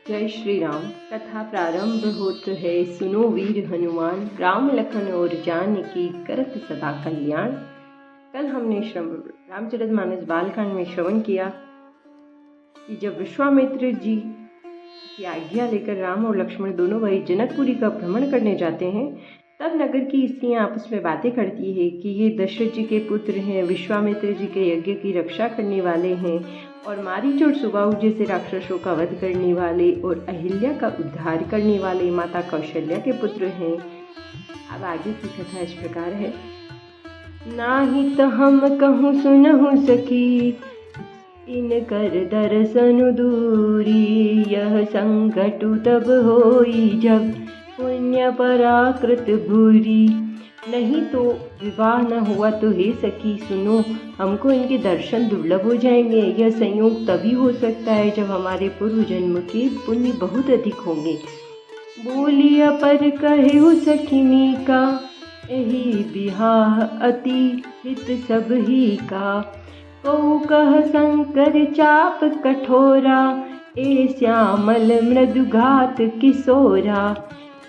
जय श्री राम। कथा प्रारंभ होत है, सुनो वीर हनुमान, राम लखन और जानकी करत सदा कल्याण। कल हमने रामचरितमानस बालकांड में श्रवण किया कि जब विश्वामित्र जी की आज्ञा लेकर राम और लक्ष्मण दोनों भाई जनकपुरी का भ्रमण करने जाते हैं, तब नगर की स्त्रियां आपस में बातें करती है कि ये दशरथ जी के पुत्र हैं, विश्वामित्र जी के यज्ञ की रक्षा करने वाले हैं और मारीच और सुबाहु जैसे राक्षसों का वध करने वाले और अहिल्या का उद्धार करने वाले माता कौशल्या के पुत्र हैं। अब आगे की कथा इस प्रकार है। नाही तो हम कहूँ सुनहु सखी, इन कर दर्शन दूरी, यह संकटु तब होई जब पुण्य पराकृत भूरी। नहीं तो विवाह न हुआ तो हे सखी सुनो, हमको इनके दर्शन दुर्लभ हो जाएंगे। यह संयोग तभी हो सकता है जब हमारे पूर्व जन्म के पुण्य बहुत अधिक होंगे। बोलिया पर कहे सखिनी का, यही बिहाह अति हित सब ही का। कहु कह शंकर चाप कठोरा, ए श्यामल मृदुघात किशोरा।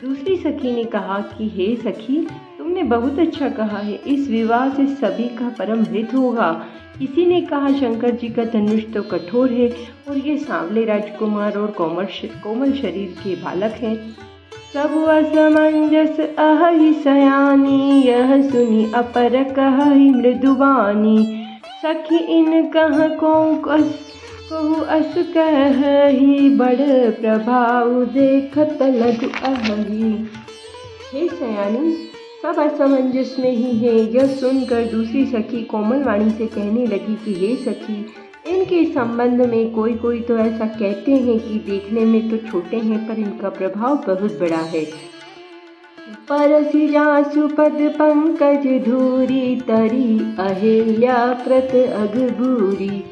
दूसरी सखी ने कहा कि हे सखी, तुमने बहुत अच्छा कहा है, इस विवाह से सभी का परम हित होगा। किसी ने कहा शंकर जी का धनुष तो कठोर है और ये सांवले राजकुमार और कोमल शरीर के बालक हैं। सब असमंजस अहि सयानी, यह सुनी अपर कहि मृदुवानी। सखी इन कह को कहु अस कहि, बड़ प्रभाव देखत लघु अहि। हे सयानी, सब असमंजस में ही है। यह सुनकर दूसरी सखी कोमल वाणी से कहने लगी कि हे सखी, इनके संबंध में कोई तो ऐसा कहते हैं कि देखने में तो छोटे हैं पर इनका प्रभाव बहुत बड़ा है। परसि जासु पद पंकज धूरी, तरी अहिल्या कृत अघबूरी।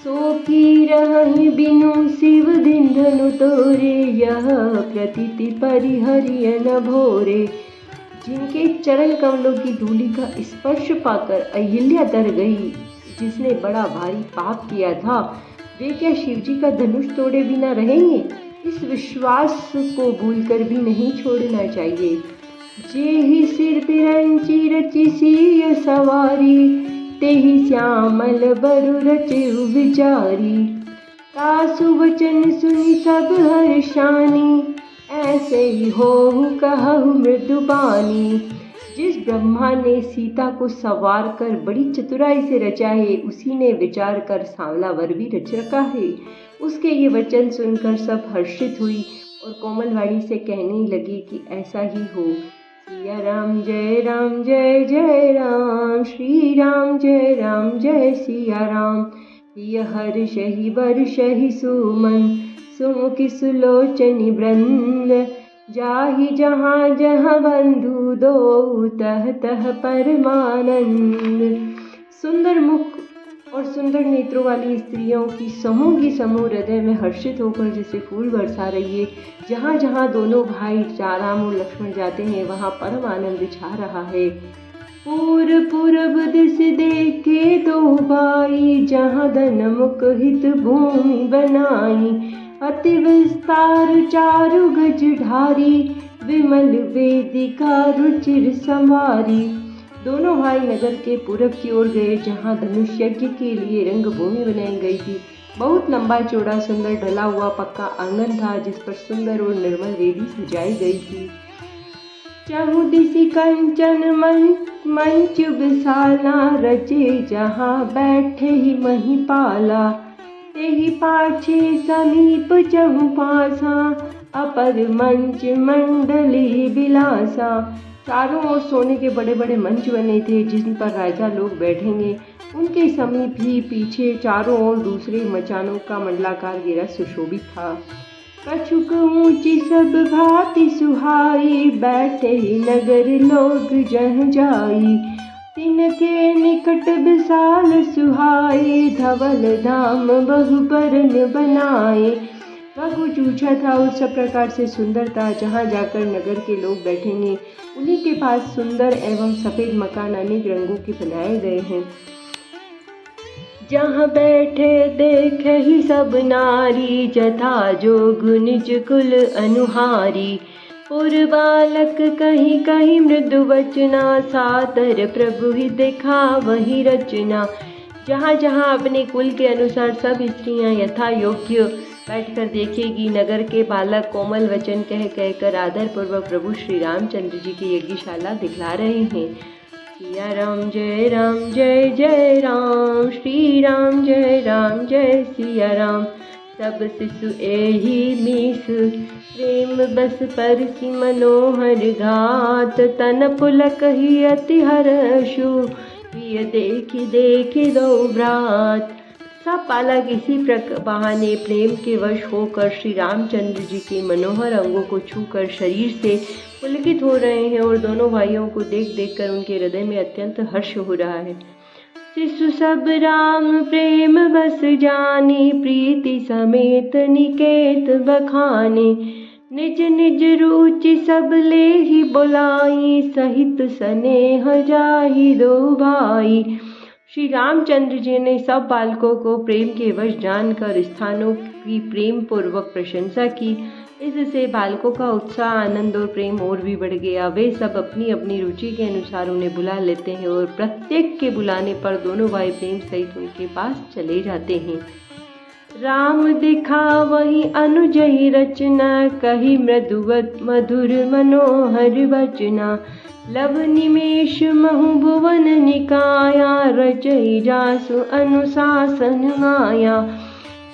सो की रहि बिनु शिव दिंधनु तोरे, यह प्रतीति परिहरिय न भोरे। जिनके चरण कमलों की धूलि का स्पर्श पाकर अहिल्या डर गई, जिसने बड़ा भारी पाप किया था, वे क्या शिव जी का धनुष तोड़े बिना रहेंगे? इस विश्वास को भूलकर भी नहीं छोड़ना चाहिए। जेहि सिर पिरंची रचि सिय सवारी, तेहि श्यामल बरु रचेउ विचारी। तासु वचन सुनि सब हर्षानी, ऐसे ही होहु कहु मृदुबानी। जिस ब्रह्मा ने सीता को सवार कर बड़ी चतुराई से रचा है, उसी ने विचार कर सांवला वर भी रच रखा है। उसके ये वचन सुनकर सब हर्षित हुई और कोमलवाणी से कहने लगी कि ऐसा ही हो। सिया राम जय जय राम, श्री राम जय सिया राम। यह हर्षहि वर्षहि सुमन, सुमुखि सुलोचनि वृंद। जाहि जहाँ जहाँ बंधु दो, तह तह परमानंद। सुंदर मुख और सुंदर नेत्रों वाली स्त्रियों की समूह हृदय में हर्षित होकर जैसे फूल बरसा रही है। जहाँ जहाँ दोनों भाई राम और लक्ष्मण जाते हैं, वहाँ परम आनंद छा रहा है। पूरब दिस देखे दो भाई, जहाँ धन मुख हित भूमि बनाई। अति विस्तार चारु गज ढारी, विमल वेदिका रुचिर संवारी। दोनों भाई नगर के पूरब की ओर गए, जहाँ धनुष यज्ञ के लिए रंगभूमि बनाई गई थी। बहुत लंबा चौड़ा सुंदर ढला हुआ पक्का आंगन था, जिस पर सुंदर और निर्मल वेदी सजाई गई थी। चहुदिशि कंचन मंच विशाला, रचे जहाँ बैठे ही महिपाला। तेहि पाछे समीप चहु पासा, अपर मंच मंडली बिलासा। चारों ओर सोने के बड़े बड़े मंच बने थे, जिन पर राजा लोग बैठेंगे। उनके समीप ही पीछे चारों ओर दूसरे मचानों का मंडलाकार घेरा सुशोभित था। कछुक ऊंची सब भांति सुहाई, बैठे ही नगर लोग जह जाई। तिनके निकट विशाल सुहाई, धवल धाम बहु बरन बनाए। वह कुछ ऊंचा था और सब प्रकार से सुंदर था। जहाँ जाकर नगर के लोग बैठेंगे, उन्हीं के पास सुंदर एवं सफेद मकान अनेक रंगों के बनाए गए हैं। जहाँ बैठे देखे ही सब नारी, जथा जोग निज कुल अनुहारी। पुरबालक कहीं कहीं मृदु वचना, सादर प्रभु ही देखा वही रचना। जहाँ जहाँ अपने कुल के अनुसार सब स्त्रियाँ यथा योग्य बैठकर देखेगी, नगर के बालक कोमल वचन कह कहकर आदर पूर्वक प्रभु श्री रामचंद्र जी की यज्ञशाला दिखला रहे हैं। सिया राम जय जय राम, श्री राम जय सिया राम। सब शिशु एहि मीस, प्रेम बस परसि मनोहर घात। तन पुलक ही अति हर्षु, प्रिय देखि दो भ्रात। सब बालक इसी बहाने प्रेम के वश होकर श्री रामचंद्र जी के मनोहर अंगों को छूकर शरीर से पुलकित हो रहे हैं और दोनों भाइयों को देख देखकर उनके हृदय में अत्यंत हर्ष हो रहा है। शिशु सब राम प्रेम बस जाने, प्रीति समेत निकेत बखाने। निज निज रुचि सब ले ही बुलाई, सहित स्नेह जाहि दो भाई। श्री रामचंद्र जी ने सब बालकों को प्रेम के वश जानकर स्थानों की प्रेम पूर्वक प्रशंसा की। इससे बालकों का उत्साह, आनंद और प्रेम और भी बढ़ गया। वे सब अपनी अपनी रुचि के अनुसार उन्हें बुला लेते हैं और प्रत्येक के बुलाने पर दोनों भाई प्रेम सहित उनके पास चले जाते हैं। राम दिखा वही अनुजहि रचना, कही मृदुवत मधुर मनोहर वचना। लव निमेष महु भुवन निकाया, रचई जासु अनुशासन माया।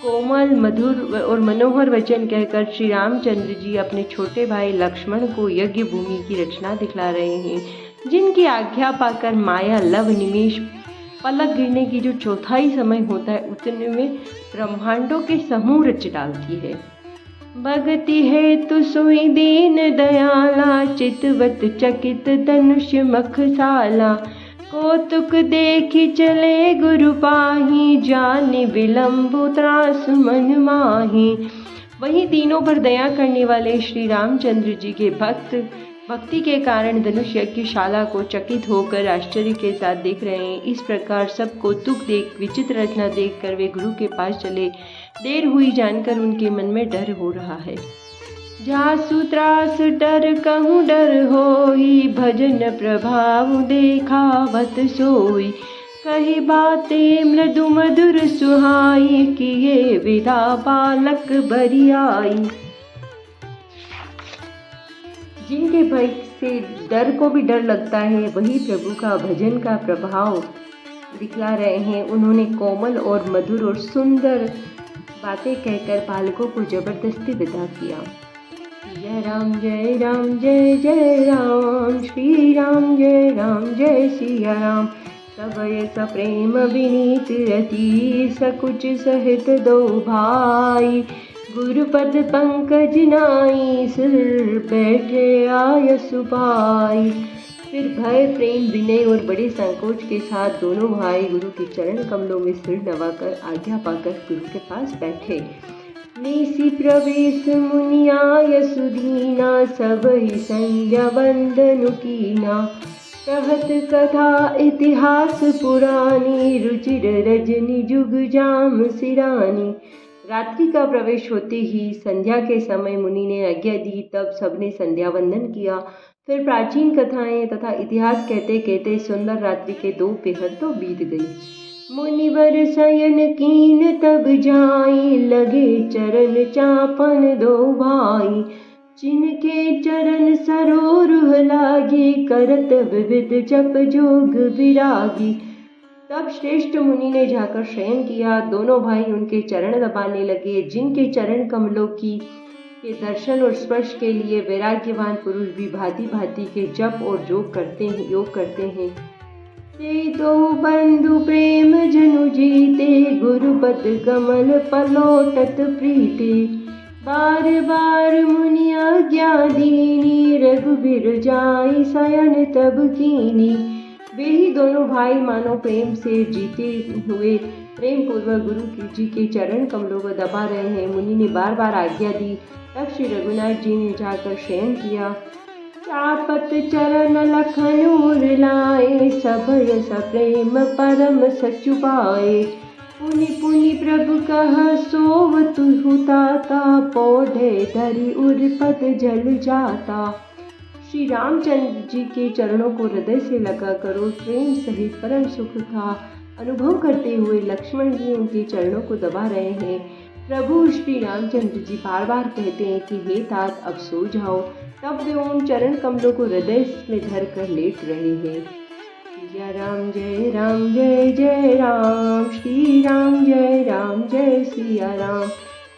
कोमल मधुर और मनोहर वचन कहकर श्री रामचंद्र जी अपने छोटे भाई लक्ष्मण को यज्ञ भूमि की रचना दिखला रहे हैं, जिनकी आज्ञा पाकर माया लव निमेष पलक गिरने की जो चौथाई समय होता है उतने में ब्रह्मांडों के समूह रच डालती है। भगति हेतु सोई दीन दयाला, चितवत चकित धनुष मखसाला। कौतुक देखी चले गुरु पाही, जाने विलंबु त्रास मन माही। वहीं तीनों पर दया करने वाले श्री रामचंद्र जी के भक्ति के कारण धनुष यज्ञशाला को चकित होकर आश्चर्य के साथ देख रहे हैं। इस प्रकार सब कौतुक देख, विचित्र रचना देखकर वे गुरु के पास चले। देर हुई जानकर उनके मन में डर हो रहा है। जासु त्रास डर कहूँ डर होई, भजन प्रभाव देखावत सोई। कही बातें मृदु मधुर सुहाई, किए विदा बालक बरियाई। जिनके भय से डर को भी डर लगता है, वही प्रभु का भजन का प्रभाव दिखला रहे हैं। उन्होंने कोमल और मधुर और सुंदर बातें कहकर बालकों को जबरदस्ती विदा किया। जय राम जय राम, श्री राम जय सिया राम। सबय सप्रेम विनीत रति, सकुच सहित दो भाई। गुरुपद पंकज नाई, सिर बैठे आय सुपाई। फिर भय, प्रेम, विनय और बड़े संकोच के साथ दोनों भाई गुरु के चरण कमलों में सिर नवाकर आज्ञा पाकर गुरु के पास बैठे। निसि प्रवेश मुनियाय सुदीना, सब ही संज्ञा वंदनु कीना। कहत कथा इतिहास पुरानी, रुचिर रजनी जुग जाम सिरानी। रात्रि का प्रवेश होते ही संध्या के समय मुनि ने आज्ञा दी। तब सबने संध्या वंदन किया। फिर प्राचीन कथाएं तथा इतिहास कहते कहते सुंदर रात्रि के 2 पहर तो बीत गई। मुनिवर शयन कीन तब जाई, लगे चरण चापन दो भाई। जिनके चरण सरोरुह लागी, करत विविध जप जोग विरागी। तब श्रेष्ठ मुनि ने जाकर शयन किया। दोनों भाई उनके चरण दबाने लगे। जिनके चरण कमलों के दर्शन और स्पर्श के लिए वैराग्यवान पुरुष भी भांति भांति के जप और योग करते हैं। ते दो बंधु प्रेम जनु जीते, गुरुपद कमल पलोटत प्रीति। बार बार मुनि आज्ञा दीनी, रघुबीर जाई शयन तब कीनी। वे ही दोनों भाई मानो प्रेम से जीते हुए प्रेम पूर्वक गुरु जी के चरण कमलों को दबा रहे हैं। मुनि ने बार बार आज्ञा दी। तब श्री रघुनाथ जी ने जाकर शयन किया। चापत चरण लखन उर लाए, सभय सप्रेम परम सचु पाए। पुनि पुनि प्रभु कह सोवत हुताता, पौधे धरि उर्पत जल जाता। श्री रामचंद्र जी के चरणों को हृदय से लगा करो, प्रेम सहित परम सुख का अनुभव करते हुए लक्ष्मण जी उनके चरणों को दबा रहे हैं। प्रभु श्री रामचंद्र जी बार बार कहते हैं कि हे तात अब सो जाओ। तब वे उन चरण कमलों को हृदय में धर कर लेट रहे हैं। सिया राम जय जय राम, श्री राम जय सिया राम।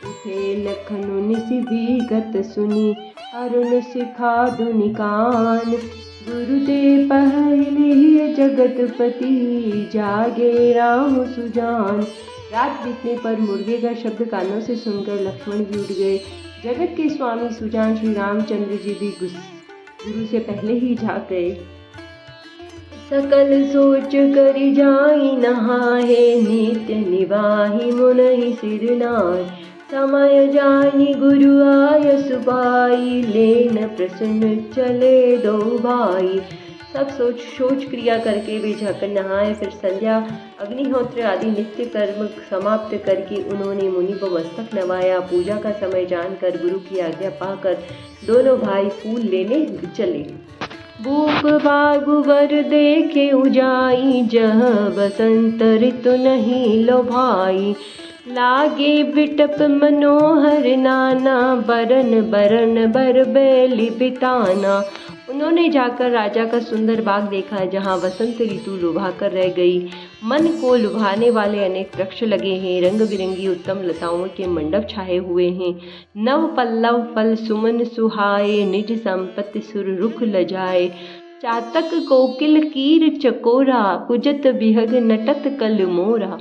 उठे लखन निसि विगत सुनी, अरुण सिखा दुनि कान। गुरुदेव पहले जगतपति, जागे राम सुजान। रात बीतने पर मुर्गे का शब्द कानों से सुनकर लक्ष्मण जी उठ गए। जगत के स्वामी सुजान श्री रामचंद्र जी भी गुरु से पहले ही जाग गए। सकल सोच करि जाई नहाए, नित्य निवाहि मुनहि सिर नाय। समय जानी गुरु आय सुबाई, लेन प्रसन्न चले दो भाई। सब सोच क्रिया करके वे जाकर नहाए। फिर संध्या अग्निहोत्र आदि नित्य कर्म समाप्त करके उन्होंने मुनि को मस्तक नवाया। पूजा का समय जानकर गुरु की आज्ञा पाकर दोनों भाई फूल लेने चले। भूप बागुवर देखे उजाई, जह बसंत ऋतु नहीं लो भाई। लागे बिटप मनोहर नाना, बरन बरन बर बेली बिताना। उन्होंने जाकर राजा का सुंदर बाग देखा, जहाँ वसंत ऋतु लुभा कर रह गई। मन को लुभाने वाले अनेक वृक्ष लगे हैं, रंग बिरंगी उत्तम लताओं के मंडप छाए हुए हैं। नव पल्लव फल सुमन सुहाए, निज संपत्ति सुर रुख लजाए। चातक कोकिल कीर चकोरा, कुजत बिहग नटत कल मोरा।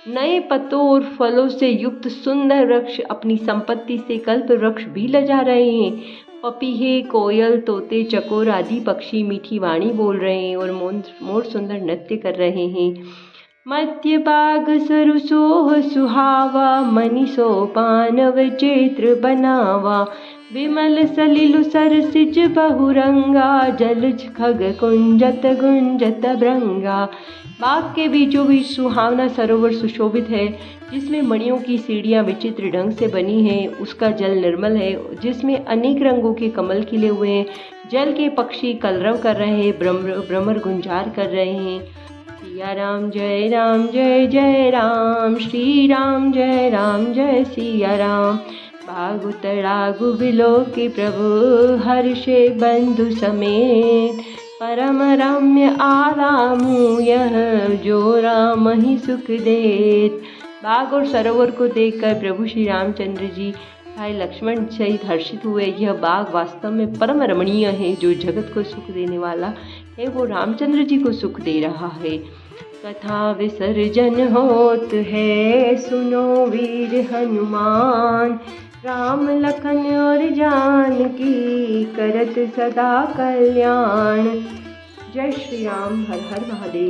नए पत्तों और फलों से युक्त सुंदर वृक्ष अपनी संपत्ति से कल्प वृक्ष भी लजा रहे हैं। पपीहे, कोयल, तोते, चकोर आदि पक्षी मीठी वाणी बोल रहे हैं और मोर सुंदर नृत्य कर रहे हैं। मध्य बाग सरु सोह सुहावा, मनि सोपान विचित्र बनावा। विमल सलिलु सरसिज बहुरंगा, जलज खग कुंजत गुंजत भृंगा। बाग के बीचों बीच सुहावना सरोवर सुशोभित है, जिसमें मणियों की सीढ़ियाँ विचित्र ढंग से बनी हैं। उसका जल निर्मल है, जिसमें अनेक रंगों के कमल खिले हुए हैं। जल के पक्षी कलरव कर रहे हैं, भ्रमर गुंजार कर रहे हैं। सिया राम जय राम, श्री राम जय सिया राम। बागु तड़ागु बिलो के प्रभु, हर्षे बंधु समेत। परम रम्य आरामु यह, जो राम ही सुख देत। बाग और सरोवर को देखकर प्रभु श्री रामचंद्र जी भाई लक्ष्मण सहित हर्षित हुए। यह बाग वास्तव में परम रमणीय है, जो जगत को सुख देने वाला है वो रामचंद्र जी को सुख दे रहा है। कथा विसर्जन होत है, सुनो वीर हनुमान। राम लखन और जानकी, करत सदा कल्याण। जय श्री राम। हर हर महादेव।